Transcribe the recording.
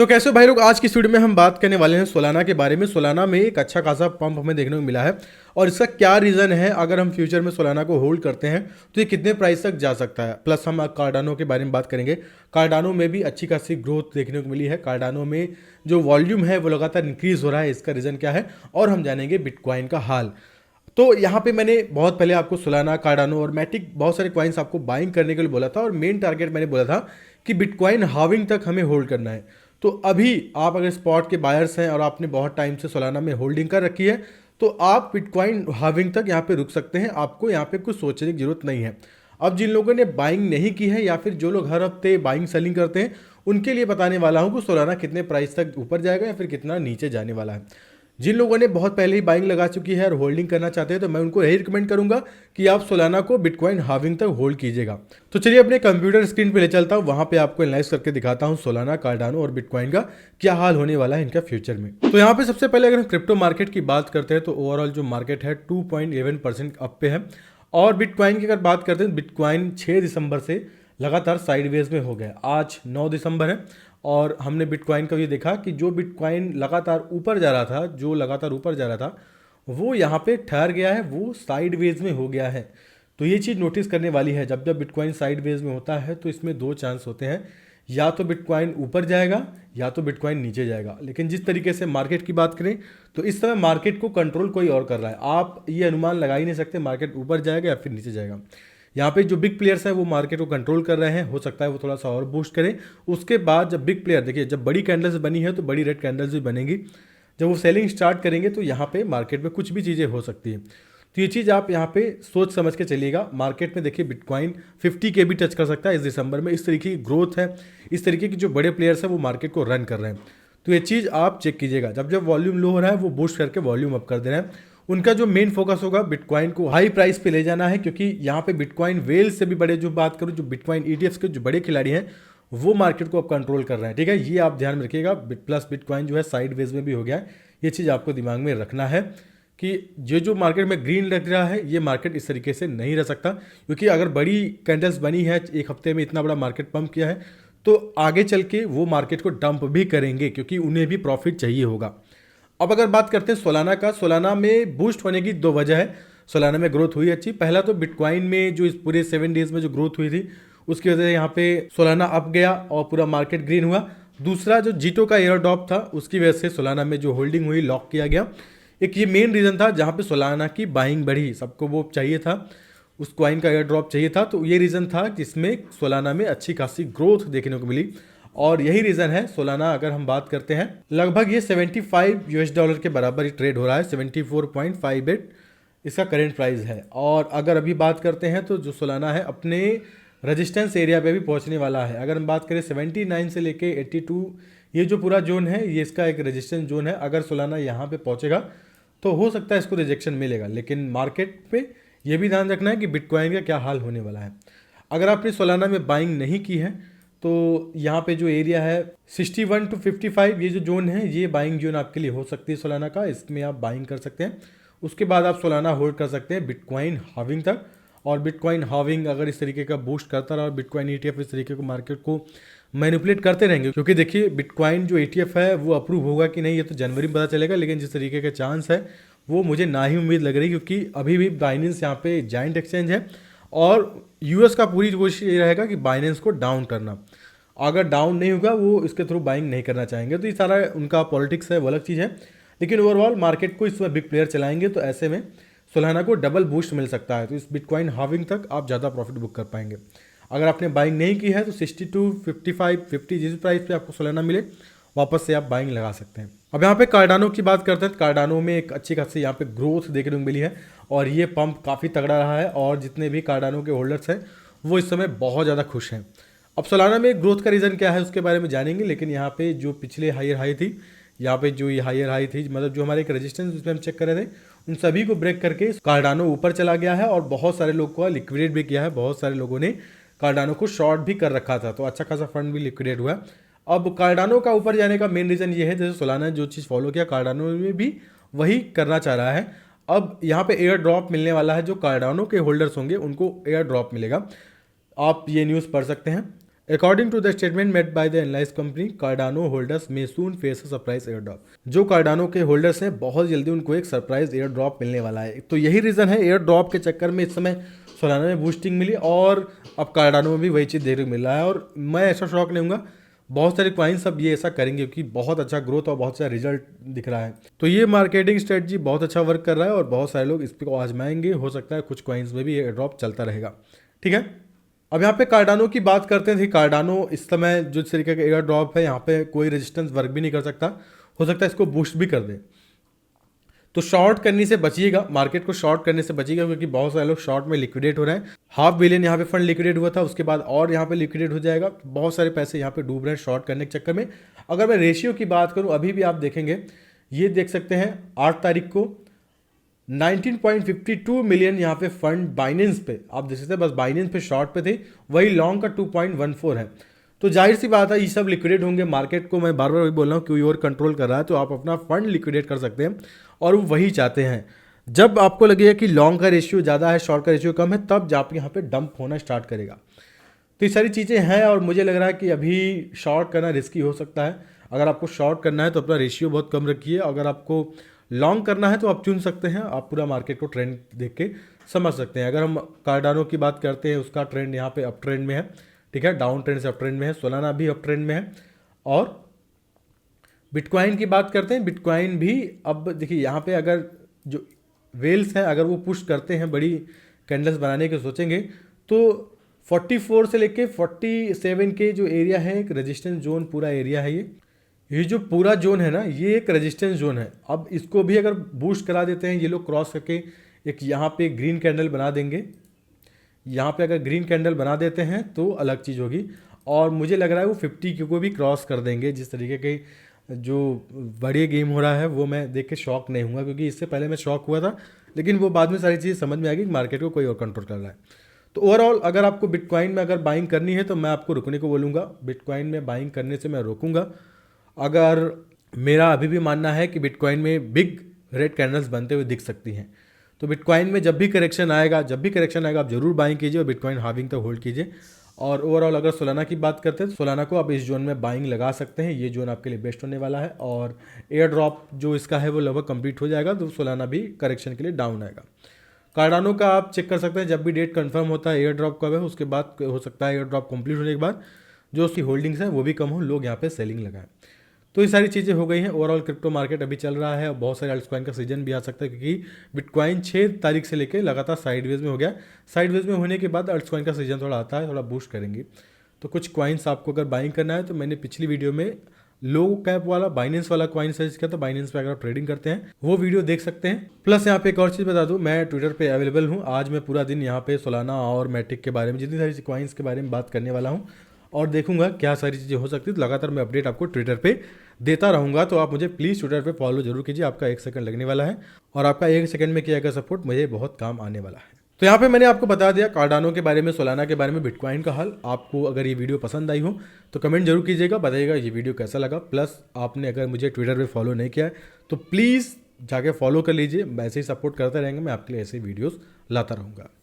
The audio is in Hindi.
तो कैसे हो भाई लोग। आज की इस वीडियो में हम बात करने वाले हैं सोलाना के बारे में। सोलाना में एक अच्छा खासा पंप हमें देखने को मिला है और इसका क्या रीज़न है। अगर हम फ्यूचर में सोलाना को होल्ड करते हैं तो ये कितने प्राइस तक जा सकता है। प्लस हम कार्डानो के बारे में बात करेंगे। कार्डानो में भी अच्छी खासी ग्रोथ देखने को मिली है। कार्डानो में जो वॉल्यूम है वो लगातार इंक्रीज हो रहा है, इसका रीज़न क्या है और हम जानेंगे बिटकॉइन का हाल। तो यहाँ पे मैंने बहुत पहले आपको सोलाना, कार्डानो और मैटिक बहुत सारे कॉइन्स आपको बाइंग करने के लिए बोला था और मेन टारगेट मैंने बोला था कि बिटकॉइन हाविंग तक हमें होल्ड करना है। तो अभी आप अगर स्पॉट के बायर्स हैं और आपने बहुत टाइम से सोलाना में होल्डिंग कर रखी है तो आप बिटकॉइन हाविंग तक यहाँ पे रुक सकते हैं। आपको यहाँ पे कुछ सोचने की जरूरत नहीं है। अब जिन लोगों ने बाइंग नहीं की है या फिर जो लोग हर हफ्ते बाइंग सेलिंग करते हैं उनके लिए बताने वाला हूँ कि सोलाना कितने प्राइस तक ऊपर जाएगा या फिर कितना नीचे जाने वाला है। जिन लोगों ने बहुत पहले ही बाइंग लगा चुकी है और होल्डिंग करना चाहते हैं तो मैं उनको यही रिकमेंड करूंगा कि आप सोलाना को बिटकॉइन हाविंग तक होल्ड कीजिएगा। तो चलिए अपने कंप्यूटर स्क्रीन पे ले चलता हूं, वहां पे आपको एनालाइज करके दिखाता हूं सोलाना, कार्डानो और बिटकॉइन का क्या हाल होने वाला है इनका फ्यूचर में। तो यहाँ पे सबसे पहले अगर हम क्रिप्टो मार्केट की बात करते हैं तो ओवरऑल जो मार्केट है 2.11% अप पे है। और बिटकॉइन की अगर बात करते हैं, बिटकॉइन 6 दिसंबर से लगातार साइडवेज में हो गया। आज 9 दिसंबर है और हमने बिटकॉइन का ये देखा कि जो बिटकॉइन लगातार ऊपर जा रहा था, जो लगातार ऊपर जा रहा था वो यहाँ पे ठहर गया है, वो साइडवेज में हो गया है। तो ये चीज़ नोटिस करने वाली है। जब जब बिटकॉइन साइडवेज में होता है तो इसमें दो चांस होते हैं, या तो बिटकॉइन ऊपर जाएगा या तो बिटकॉइन नीचे जाएगा। लेकिन जिस तरीके से मार्केट की बात करें तो इस समय मार्केट को कंट्रोल कोई और कर रहा है। आप ये अनुमान लगा ही नहीं सकते मार्केट ऊपर जाएगा या फिर नीचे जाएगा। यहाँ पे जो बिग प्लेयर्स हैं वो मार्केट को कंट्रोल कर रहे हैं, हो सकता है वो थोड़ा सा और बूस्ट करें। उसके बाद जब बिग प्लेयर, देखिए जब बड़ी कैंडल्स बनी है तो बड़ी रेड कैंडल्स भी बनेंगी, जब वो सेलिंग स्टार्ट करेंगे तो यहाँ पे मार्केट में कुछ भी चीज़ें हो सकती है। तो ये चीज़ आप यहाँ पे सोच समझ के चलिएगा। मार्केट में देखिए बिटकॉइन 50 के भी टच कर सकता है इस दिसंबर में। इस तरीके की ग्रोथ है, इस तरीके की जो बड़े प्लेयर्स हैं वो मार्केट को रन कर रहे हैं। तो ये चीज़ आप चेक कीजिएगा। जब जब वॉल्यूम लो हो रहा है वो बूस्ट करके वॉल्यूम अप कर दे रहे हैं। उनका जो मेन फोकस होगा बिटकॉइन को हाई प्राइस पे ले जाना है, क्योंकि यहाँ पे बिटकॉइन वेल से भी बड़े, जो बात करूँ जो बिटकॉइन ईटीएफ्स के जो बड़े खिलाड़ी हैं वो मार्केट को अब कंट्रोल कर रहे हैं। ठीक है, ये आप ध्यान में रखिएगा। प्लस बिटकॉइन जो है साइड वेज में भी हो गया है। ये चीज़ आपको दिमाग में रखना है कि ये जो मार्केट में ग्रीन लग रहा है ये मार्केट इस तरीके से नहीं रह सकता, क्योंकि अगर बड़ी कैंडल्स बनी है, एक हफ्ते में इतना बड़ा मार्केट पंप किया है, तो आगे चल के वो मार्केट को डंप भी करेंगे क्योंकि उन्हें भी प्रॉफिट चाहिए होगा। अब अगर बात करते हैं सोलाना का, सोलाना में बूस्ट होने की दो वजह है। सोलाना में ग्रोथ हुई अच्छी। पहला तो बिटकॉइन में जो इस पूरे 7 डेज में जो ग्रोथ हुई थी उसकी वजह से यहाँ पे सोलाना अप गया और पूरा मार्केट ग्रीन हुआ। दूसरा जो जीटो का एयर ड्रॉप था उसकी वजह से सोलाना में जो होल्डिंग हुई लॉक किया गया। एक ये मेन रीज़न था जहाँ पे सोलाना की बाइंग बढ़ी। सबको वो चाहिए था, उस कॉइन का एयर ड्रॉप चाहिए था, तो ये रीज़न था जिसमें सोलाना में अच्छी खासी ग्रोथ देखने को मिली। और यही रीज़न है सोलाना, अगर हम बात करते हैं लगभग ये $75 के बराबर ही ट्रेड हो रहा है। 74.58 इसका करेंट प्राइस है। और अगर अभी बात करते हैं तो जो सोलाना है अपने रेजिस्टेंस एरिया पे भी पहुंचने वाला है। अगर हम बात करें 79 से लेके 82, ये जो पूरा जोन है ये इसका एक रेजिस्टेंस जोन है। अगर सोलाना यहाँ पे पहुंचेगा तो हो सकता है इसको रिजेक्शन मिलेगा। लेकिन मार्केट पे ये भी ध्यान रखना है कि बिटकॉइन का क्या हाल होने वाला है। अगर आपने सोलाना में बाइंग नहीं की है तो यहाँ पे जो एरिया है 61 to 55, ये जो जोन है ये बाइंग जोन आपके लिए हो सकती है सोलाना का। इसमें आप बाइंग कर सकते हैं। उसके बाद आप सोलाना होल्ड कर सकते हैं बिटकॉइन हाविंग तक। और बिटकॉइन हाविंग अगर इस तरीके का बूस्ट करता रहा और बिटकॉइन ईटीएफ इस तरीके को मार्केट को मैनिपुलेट करते रहेंगे, क्योंकि देखिए बिटकॉइन जो ईटीएफ है वो अप्रूव होगा कि नहीं ये तो जनवरी में पता चलेगा। लेकिन जिस तरीके का चांस है वो मुझे ना ही उम्मीद लग रही, क्योंकि अभी भी बाइनेंस यहाँ पे जाइंट एक्सचेंज है और यूएस का पूरी कोशिश ये रहेगा कि बाइनेंस को डाउन करना। अगर डाउन नहीं होगा वो इसके थ्रू बाइंग नहीं करना चाहेंगे। तो ये सारा उनका पॉलिटिक्स है, वो अलग चीज़ है। लेकिन ओवरऑल मार्केट को इसमें बिग प्लेयर चलाएंगे तो ऐसे में सोलाना को डबल बूस्ट मिल सकता है। तो इस बिटकॉइन हाविंग तक आप ज़्यादा प्रॉफिट बुक कर पाएंगे। अगर आपने बाइंग नहीं की है तो 62, 55, 50 जिस प्राइस पे आपको सोलाना मिले वापस से आप बाइंग लगा सकते हैं। अब यहाँ पे कार्डानो की बात करते हैं। कार्डानो में एक अच्छी खासी यहाँ पे ग्रोथ देखने को मिली है और ये पंप काफ़ी तगड़ा रहा है और जितने भी कार्डानो के होल्डर्स हैं वो इस समय बहुत ज़्यादा खुश हैं। अब सोलाना में ग्रोथ का रीज़न क्या है उसके बारे में जानेंगे। लेकिन यहाँ पे जो पिछले हायर हाई थी, यहाँ पे जो ये हायर हाई थी, मतलब जो हमारे एक रेजिस्टेंस उसमें हम चेक कर रहे थे, उन सभी को ब्रेक करके कार्डानो ऊपर चला गया है और बहुत सारे लोग को लिक्विडेट भी किया है। बहुत सारे लोगों ने कार्डानो को शॉर्ट भी कर रखा था, तो अच्छा खासा फंड भी लिक्विडेट हुआ। अब कार्डानो का ऊपर जाने का मेन रीज़न ये है, जैसे सोलाना ने जो चीज़ फॉलो किया कार्डानो में भी वही करना चाह रहा है। अब यहाँ पे एयर ड्रॉप मिलने वाला है, जो कार्डानो के होल्डर्स होंगे उनको एयर ड्रॉप मिलेगा। आप ये न्यूज़ पढ़ सकते हैं। According to the statement made by the analyse company, Cardano holders में soon face a surprise air drop. जो कार्डानो के होल्डर्स हैं बहुत जल्दी उनको एक सरप्राइज एयर ड्रॉप मिलने वाला है। तो यही रीज़न है एयर ड्रॉप के चक्कर में इस समय सोलाना में बूस्टिंग मिली और अब कार्डानो में भी वही चीज़ देखने को मिल रहा है। और मैं ऐसा शौक नहीं हूँगा, बहुत सारे क्वाइंस अब ये ऐसा करेंगे क्योंकि बहुत अच्छा ग्रोथ और बहुत अच्छा रिजल्ट दिख रहा है। तो ये मार्केटिंग स्ट्रेटजी बहुत अच्छा वर्क कर रहा है और बहुत सारे लोग इस पर आजमाएंगे। हो सकता है कुछ क्वाइंस में भी ये ड्रॉप चलता रहेगा। ठीक है, अब यहाँ पे कार्डानो की बात करते हैं। कार्डानो इस समय जो तरीके का एयर ड्रॉप है, यहाँ पे कोई रेजिस्टेंस वर्क भी नहीं कर सकता, हो सकता है इसको बूस्ट भी कर दे। तो शॉर्ट करने से बचिएगा, मार्केट को शॉर्ट करने से बचिएगा क्योंकि बहुत सारे लोग शॉर्ट में लिक्विडेट हो रहे हैं। $500 बिलियन यहाँ पे फंड लिक्विडेट हुआ था, उसके बाद और यहाँ पे लिक्विडेट हो जाएगा। बहुत सारे पैसे यहाँ पे डूब रहे हैं शॉर्ट करने के चक्कर में। अगर मैं रेशियो की बात करूँ, अभी भी आप देखेंगे, ये देख सकते हैं 8 तारीख को 19.52 मिलियन यहाँ पे फंड बाइनेंस पे आप देख सकते हैं, बस बाइनेंस पे शॉर्ट पे थे, वही लॉन्ग का 2.14 है। तो जाहिर सी बात है ये सब लिक्विडेट होंगे। मार्केट को मैं बार बार वही बोल रहा हूँ कि और कंट्रोल कर रहा है, तो आप अपना फंड लिक्विडेट कर सकते हैं और वो वही चाहते हैं। जब आपको लगेगा कि लॉन्ग का रेशियो ज़्यादा है, शॉर्ट का रेशियो कम है, तब जब यहाँ पे डंप होना स्टार्ट करेगा। तो ये सारी चीज़ें हैं और मुझे लग रहा है कि अभी शॉर्ट करना रिस्की हो सकता है। अगर आपको शॉर्ट करना है तो अपना रेशियो बहुत कम रखिए, अगर आपको लॉन्ग करना है तो आप चुन सकते हैं। आप पूरा मार्केट को ट्रेंड देख के समझ सकते हैं। अगर हम कार्डानो की बात करते हैं, उसका ट्रेंड यहाँ पे अप ट्रेंड में है, ठीक है, डाउन ट्रेंड से अप ट्रेंड में है। सोलाना भी अप ट्रेंड में है। और बिटकॉइन की बात करते हैं, बिटकॉइन भी अब देखिए यहाँ पे अगर जो वेल्स हैं अगर वो पुश करते हैं, बड़ी कैंडल्स बनाने के सोचेंगे, तो 44 से लेके 47 के जो एरिया है, एक रेजिस्टेंस जोन पूरा एरिया है। ये जो पूरा जोन है ना, ये एक रेजिस्टेंस जोन है। अब इसको भी अगर बूस्ट करा देते हैं ये लोग क्रॉस करके, एक यहाँ पे ग्रीन कैंडल बना देंगे, यहाँ पे अगर ग्रीन कैंडल बना देते हैं तो अलग चीज़ होगी। और मुझे लग रहा है वो 50 को भी क्रॉस कर देंगे। जिस तरीके के जो बड़ी गेम हो रहा है वो मैं देख के शॉक नहीं हुआ, क्योंकि इससे पहले मैं शॉक हुआ था, लेकिन वो बाद में सारी चीज़ समझ में आ गई कि मार्केट को कोई और कंट्रोल कर रहा है। तो ओवरऑल अगर आपको बिटकॉइन में अगर बाइंग करनी है तो मैं आपको रुकने को बोलूँगा। बिटकॉइन में बाइंग करने से मैं रोकूंगा। अगर मेरा अभी भी मानना है कि बिटकॉइन में बिग रेड कैंडल्स बनते हुए दिख सकती हैं, तो बिटकॉइन में जब भी करेक्शन आएगा आप जरूर बाइंग कीजिए और बिटकॉइन हाविंग तक होल्ड कीजिए। और ओवरऑल अगर सोलाना की बात करते हैं तो सोलाना को आप इस जोन में बाइंग लगा सकते हैं। ये जोन आपके लिए बेस्ट होने वाला है और एयर ड्रॉप जो इसका है वो लगभग कंप्लीट हो जाएगा, तो सोलाना भी करेक्शन के लिए डाउन आएगा। कार्डानो का आप चेक कर सकते हैं, जब भी डेट कंफर्म होता है एयर ड्रॉप कब है, उसके बाद हो सकता है एयर ड्रॉप कंप्लीट होने के बाद जो उसकी होल्डिंग्स हैं वो भी कम हो, लोग यहाँ पे सेलिंग लगाएं। तो ये सारी चीज़ें हो गई हैं। ओवरऑल क्रिप्टो मार्केट अभी चल रहा है और बहुत सारे अल्टकॉइन का सीजन भी आ सकता है, क्योंकि बिटकॉइन 6 तारीख से लेकर लगातार साइडवेज में हो गया। साइडवेज में होने के बाद अल्टकॉइन का सीजन थोड़ा आता है, थोड़ा बूस्ट करेंगे। तो कुछ कॉइन्स आपको अगर बाइंग करना है तो मैंने पिछली वीडियो में लो कैप वाला बाइनेंस वाला कॉइन सजेस्ट किया था। बाइनेंस पे अगर आप ट्रेडिंग करते हैं वो वीडियो देख सकते हैं। प्लस यहाँ पे एक और चीज़ बता दूँ, मैं ट्विटर पे अवेलेबल हूँ। आज मैं पूरा दिन यहाँ पे सोलाना और मैटिक के बारे में, जितनी सारी कॉइन्स के बारे में बात करने वाला हूँ और देखूंगा क्या सारी चीज़ें हो सकती है। तो लगातार मैं अपडेट आपको ट्विटर पे देता रहूंगा, तो आप मुझे प्लीज़ ट्विटर पे फॉलो जरूर कीजिए। आपका 1 सेकंड लगने वाला है और आपका 1 सेकंड में किया गया सपोर्ट मुझे बहुत काम आने वाला है। तो यहाँ पे मैंने आपको बता दिया कार्डानो के बारे में, सोलाना के बारे में, बिटकॉइन का हाल। आपको अगर ये वीडियो पसंद आई हो तो कमेंट जरूर कीजिएगा, बताइएगा ये वीडियो कैसा लगा। प्लस आपने अगर मुझे ट्विटर पे फॉलो नहीं किया है तो प्लीज़ जाके फॉलो कर लीजिए। ऐसे ही सपोर्ट करते रहेंगे, मैं आपके लिए ऐसे वीडियोज़ लाता रहूँगा।